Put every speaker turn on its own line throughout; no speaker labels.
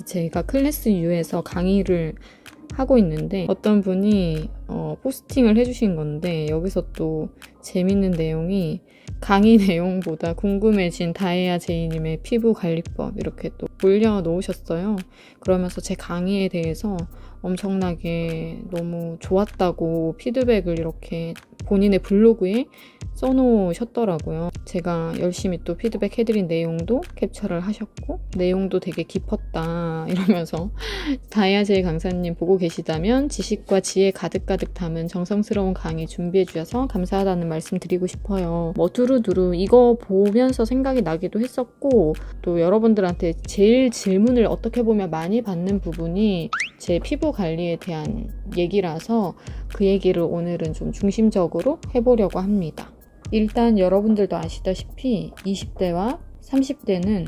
제가 클래스 U에서 강의를 하고 있는데 어떤 분이 포스팅을 해주신 건데 여기서 또 재밌는 내용이 강의 내용보다 궁금해진 다혜아 제이님의 피부 관리법 이렇게 또 올려놓으셨어요. 그러면서 제 강의에 대해서 엄청나게 너무 좋았다고 피드백을 이렇게 본인의 블로그에 써놓으셨더라고요. 제가 열심히 또 피드백 해드린 내용도 캡처를 하셨고 내용도 되게 깊었다 이러면서 다혜아 제이 강사님 보고 계시다면 지식과 지혜 가득가득 담은 정성스러운 강의 준비해 주셔서 감사하다는 말씀 드리고 싶어요. 뭐 두루두루 이거 보면서 생각이 나기도 했었고 또 여러분들한테 제일 질문을 어떻게 보면 많이 받는 부분이 제 피부 관리에 대한 얘기라서 그 얘기를 오늘은 좀 중심적으로 해보려고 합니다. 일단 여러분들도 아시다시피 20대와 30대는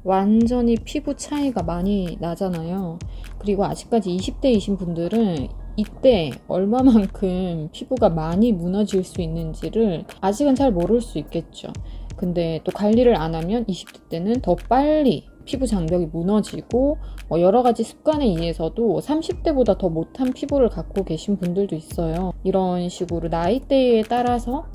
완전히 피부 차이가 많이 나잖아요. 그리고 아직까지 20대이신 분들은 이때 얼마만큼 피부가 많이 무너질 수 있는지를 아직은 잘 모를 수 있겠죠. 근데 또 관리를 안 하면 20대 때는 더 빨리 피부 장벽이 무너지고 여러 가지 습관에 의해서도 30대보다 더 못한 피부를 갖고 계신 분들도 있어요. 이런 식으로 나이대에 따라서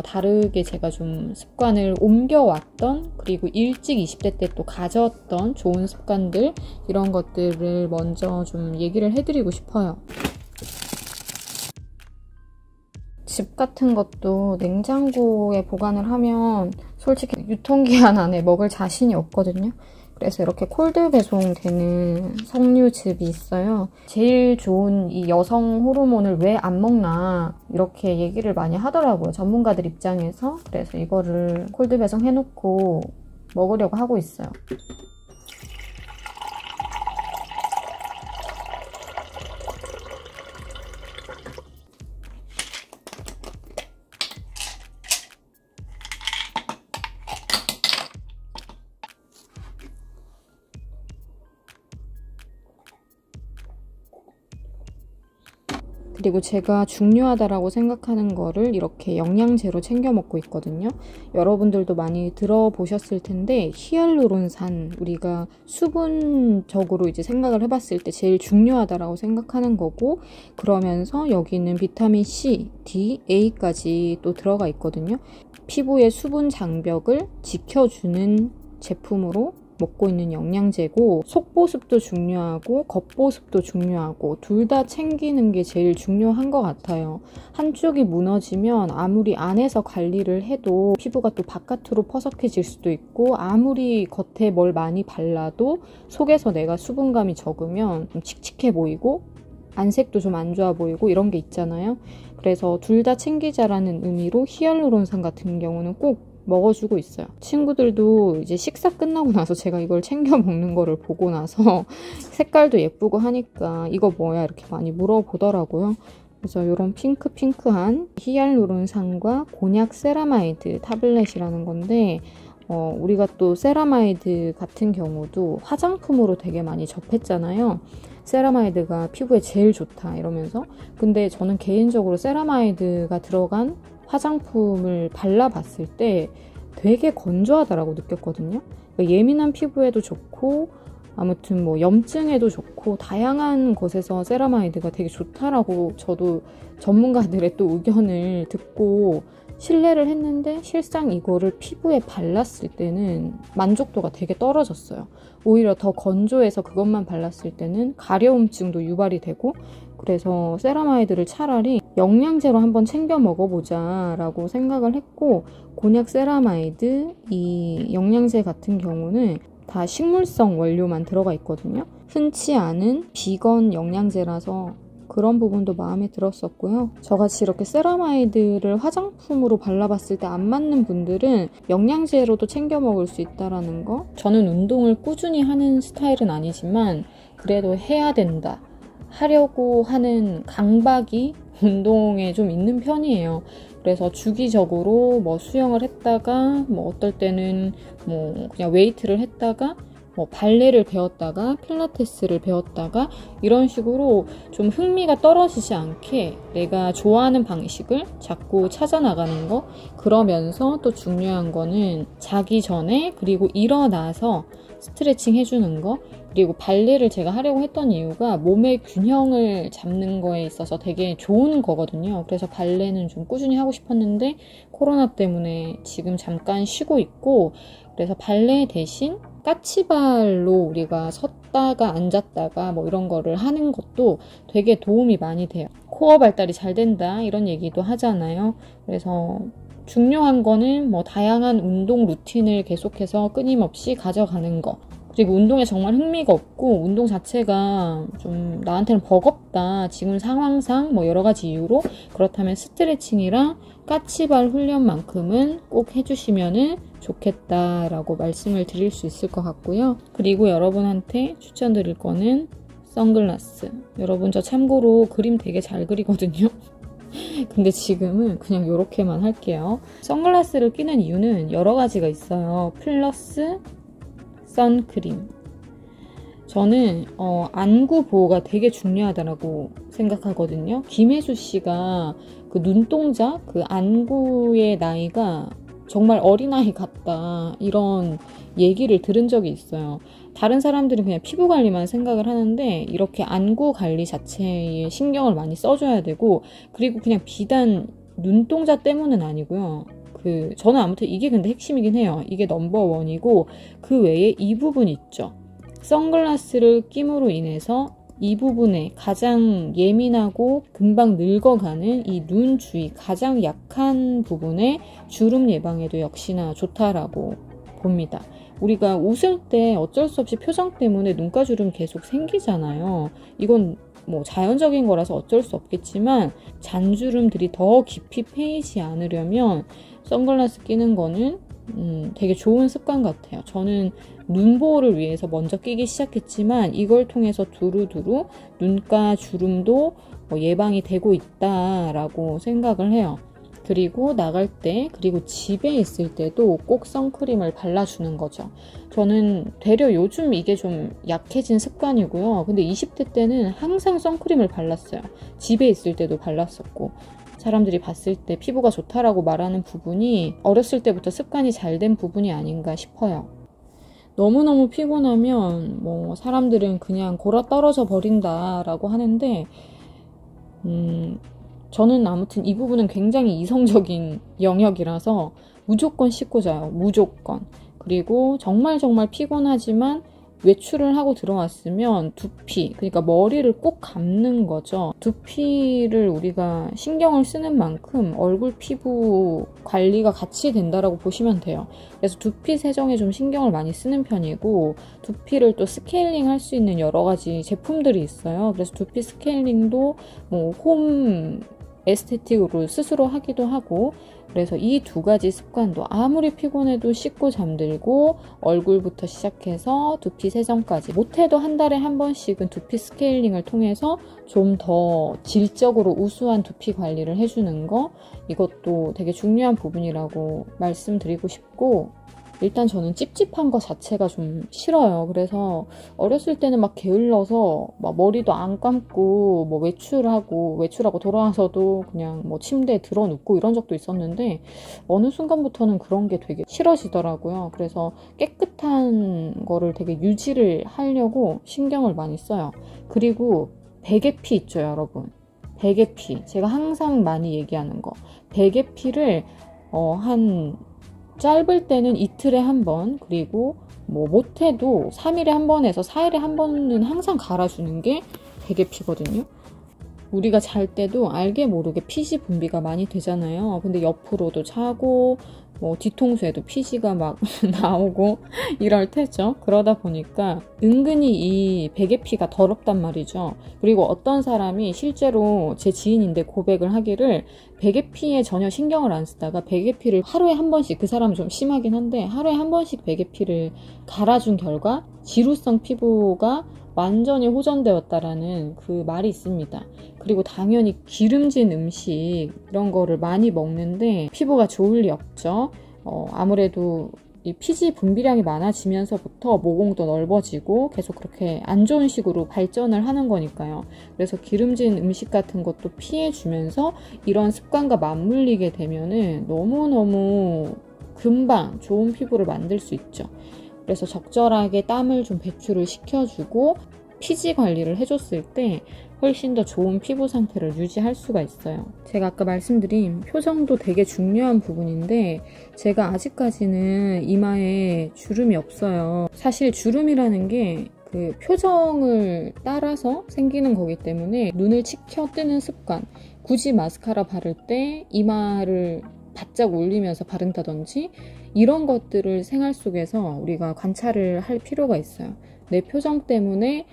다르게 제가 좀 습관을 옮겨왔던 그리고 일찍 20대 때 또 가졌던 좋은 습관들 이런 것들을 먼저 좀 얘기를 해드리고 싶어요. 집 같은 것도 냉장고에 보관을 하면 솔직히 유통기한 안에 먹을 자신이 없거든요. 그래서 이렇게 콜드 배송되는 석류즙이 있어요. 제일 좋은 이 여성 호르몬을 왜 안 먹나 이렇게 얘기를 많이 하더라고요. 전문가들 입장에서. 그래서 이거를 콜드 배송해놓고 먹으려고 하고 있어요. 그리고 제가 중요하다라고 생각하는 거를 이렇게 영양제로 챙겨 먹고 있거든요. 여러분들도 많이 들어보셨을 텐데 히알루론산, 우리가 수분적으로 이제 생각을 해봤을 때 제일 중요하다라고 생각하는 거고, 그러면서 여기는 비타민 C, D, A까지 또 들어가 있거든요. 피부의 수분 장벽을 지켜주는 제품으로 먹고 있는 영양제고, 속보습도 중요하고 겉보습도 중요하고 둘 다 챙기는 게 제일 중요한 것 같아요. 한쪽이 무너지면 아무리 안에서 관리를 해도 피부가 또 바깥으로 퍼석해질 수도 있고, 아무리 겉에 뭘 많이 발라도 속에서 내가 수분감이 적으면 좀 칙칙해 보이고 안색도 좀 안 좋아 보이고 이런 게 있잖아요. 그래서 둘 다 챙기자라는 의미로 히알루론산 같은 경우는 꼭 먹어주고 있어요. 친구들도 이제 식사 끝나고 나서 제가 이걸 챙겨 먹는 거를 보고 나서 색깔도 예쁘고 하니까 이거 뭐야 이렇게 많이 물어보더라고요. 그래서 이런 핑크한 히알루론산과 곤약 세라마이드 타블렛이라는 건데, 우리가 또 세라마이드 같은 경우도 화장품으로 되게 많이 접했잖아요. 세라마이드가 피부에 제일 좋다 이러면서. 근데 저는 개인적으로 세라마이드가 들어간 화장품을 발라봤을 때 되게 건조하다라고 느꼈거든요. 그러니까 예민한 피부에도 좋고 아무튼 뭐 염증에도 좋고 다양한 것에서 세라마이드가 되게 좋다라고 저도 전문가들의 또 의견을 듣고 신뢰를 했는데, 실상 이거를 피부에 발랐을 때는 만족도가 되게 떨어졌어요. 오히려 더 건조해서 그것만 발랐을 때는 가려움증도 유발이 되고, 그래서 세라마이드를 차라리 영양제로 한번 챙겨 먹어보자 라고 생각을 했고, 곤약 세라마이드 이 영양제 같은 경우는 다 식물성 원료만 들어가 있거든요. 흔치 않은 비건 영양제라서 그런 부분도 마음에 들었었고요. 저같이 이렇게 세라마이드를 화장품으로 발라봤을 때 안 맞는 분들은 영양제로도 챙겨 먹을 수 있다는 거. 저는 운동을 꾸준히 하는 스타일은 아니지만 그래도 해야 된다, 하려고 하는 강박이 운동에 좀 있는 편이에요. 그래서 주기적으로 뭐 수영을 했다가 뭐 어떨 때는 뭐 그냥 웨이트를 했다가 뭐 발레를 배웠다가 필라테스를 배웠다가 이런 식으로 좀 흥미가 떨어지지 않게 내가 좋아하는 방식을 자꾸 찾아 나가는 거. 그러면서 또 중요한 거는 자기 전에 그리고 일어나서 스트레칭 해주는 거, 그리고 발레를 제가 하려고 했던 이유가 몸의 균형을 잡는 거에 있어서 되게 좋은 거거든요. 그래서 발레는 좀 꾸준히 하고 싶었는데 코로나 때문에 지금 잠깐 쉬고 있고, 그래서 발레 대신 까치발로 우리가 섰다가 앉았다가 뭐 이런 거를 하는 것도 되게 도움이 많이 돼요. 코어 발달이 잘 된다 이런 얘기도 하잖아요. 그래서 중요한 거는 뭐 다양한 운동 루틴을 계속해서 끊임없이 가져가는 거. 그리고 운동에 정말 흥미가 없고 운동 자체가 좀 나한테는 버겁다. 지금 상황상 뭐 여러 가지 이유로 그렇다면 스트레칭이랑 까치발 훈련만큼은 꼭 해주시면은 좋겠다라고 말씀을 드릴 수 있을 것 같고요. 그리고 여러분한테 추천드릴 거는 선글라스. 여러분 저 참고로 그림 되게 잘 그리거든요. 근데 지금은 그냥 이렇게만 할게요. 선글라스를 끼는 이유는 여러 가지가 있어요. 플러스 선크림. 저는 안구 보호가 되게 중요하다고 생각하거든요. 김혜수 씨가 그 눈동자, 그 안구의 나이가 정말 어린아이 같다 이런 얘기를 들은 적이 있어요. 다른 사람들은 그냥 피부 관리만 생각을 하는데 이렇게 안구 관리 자체에 신경을 많이 써줘야 되고, 그리고 그냥 비단 눈동자 때문은 아니고요. 저는 아무튼 이게 근데 핵심이긴 해요. 이게 넘버원이고, 그 외에 이 부분 있죠. 선글라스를 낌으로 인해서 이 부분에 가장 예민하고 금방 늙어가는 이 눈 주위 가장 약한 부분에 주름 예방에도 역시나 좋다라고 봅니다. 우리가 웃을 때 어쩔 수 없이 표정 때문에 눈가주름 계속 생기잖아요. 이건 뭐 자연적인 거라서 어쩔 수 없겠지만 잔주름들이 더 깊이 패이지 않으려면 선글라스 끼는 거는 되게 좋은 습관 같아요. 저는 눈보호를 위해서 먼저 끼기 시작했지만 이걸 통해서 두루두루 눈가 주름도 예방이 되고 있다라고 생각을 해요. 그리고 나갈 때, 그리고 집에 있을 때도 꼭 선크림을 발라주는 거죠. 저는 되려 요즘 이게 좀 약해진 습관이고요. 근데 20대 때는 항상 선크림을 발랐어요. 집에 있을 때도 발랐었고, 사람들이 봤을 때 피부가 좋다라고 말하는 부분이 어렸을 때부터 습관이 잘 된 부분이 아닌가 싶어요. 너무너무 피곤하면 뭐 사람들은 그냥 골아 떨어져 버린다라고 하는데 저는 아무튼 이 부분은 굉장히 이성적인 영역이라서 무조건 씻고 자요. 무조건. 그리고 정말 피곤하지만 외출을 하고 들어왔으면 두피, 그러니까 머리를 꼭 감는 거죠. 두피를 우리가 신경을 쓰는 만큼 얼굴 피부 관리가 같이 된다라고 보시면 돼요. 그래서 두피 세정에 좀 신경을 많이 쓰는 편이고, 두피를 또 스케일링 할 수 있는 여러 가지 제품들이 있어요. 그래서 두피 스케일링도 뭐 홈 에스테틱으로 스스로 하기도 하고, 그래서 이 두 가지 습관도 아무리 피곤해도 씻고 잠들고 얼굴부터 시작해서 두피 세정까지 못해도 한 달에 한 번씩은 두피 스케일링을 통해서 좀 더 질적으로 우수한 두피 관리를 해주는 거, 이것도 되게 중요한 부분이라고 말씀드리고 싶고, 일단 저는 찝찝한 거 자체가 좀 싫어요. 그래서 어렸을 때는 막 게을러서 막 머리도 안 감고 뭐 외출하고 돌아와서도 그냥 뭐 침대에 들어 눕고 이런 적도 있었는데, 어느 순간부터는 그런 게 되게 싫어지더라고요. 그래서 깨끗한 거를 되게 유지를 하려고 신경을 많이 써요. 그리고 베개피 있죠, 여러분. 베개피. 제가 항상 많이 얘기하는 거. 베개피를 한 짧을 때는 이틀에 한 번, 그리고 뭐 못해도 3일에 한 번에서 4일에 한 번은 항상 갈아주는 게 베개피거든요. 우리가 잘 때도 알게 모르게 피지 분비가 많이 되잖아요. 근데 옆으로도 자고 뭐 뒤통수에도 피지가 막 나오고 이럴 테죠. 그러다 보니까 은근히 이 베개피가 더럽단 말이죠. 그리고 어떤 사람이 실제로 제 지인인데 고백을 하기를 베개피에 전혀 신경을 안 쓰다가 베개피를 하루에 한 번씩, 그 사람은 좀 심하긴 한데 하루에 한 번씩 베개피를 갈아준 결과 지루성 피부가 완전히 호전되었다라는 그 말이 있습니다. 그리고 당연히 기름진 음식 이런 거를 많이 먹는데 피부가 좋을 리 없죠. 아무래도 이 피지 분비량이 많아지면서부터 모공도 넓어지고 계속 그렇게 안 좋은 식으로 발전을 하는 거니까요. 그래서 기름진 음식 같은 것도 피해주면서 이런 습관과 맞물리게 되면은 너무너무 금방 좋은 피부를 만들 수 있죠. 그래서 적절하게 땀을 좀 배출을 시켜주고 피지 관리를 해줬을 때 훨씬 더 좋은 피부 상태를 유지할 수가 있어요. 제가 아까 말씀드린 표정도 되게 중요한 부분인데 제가 아직까지는 이마에 주름이 없어요. 사실 주름이라는 게 그 표정을 따라서 생기는 거기 때문에 눈을 치켜 뜨는 습관, 굳이 마스카라 바를 때 이마를 바짝 올리면서 바른다든지 이런 것들을 생활 속에서 우리가 관찰을 할 필요가 있어요. 내 표정 때문에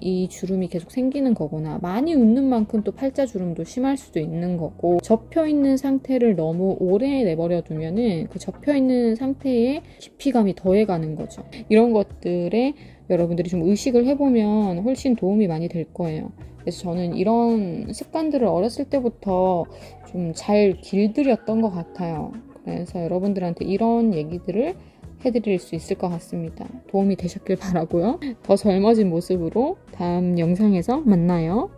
이 주름이 계속 생기는 거구나. 많이 웃는 만큼 또 팔자주름도 심할 수도 있는 거고, 접혀있는 상태를 너무 오래 내버려 두면은 그 접혀있는 상태에 기피감이 더해가는 거죠. 이런 것들에 여러분들이 좀 의식을 해보면 훨씬 도움이 많이 될 거예요. 그래서 저는 이런 습관들을 어렸을 때부터 좀 잘 길들였던 것 같아요. 그래서 여러분들한테 이런 얘기들을 해드릴 수 있을 것 같습니다. 도움이 되셨길 바라고요. 더 젊어진 모습으로 다음 영상에서 만나요.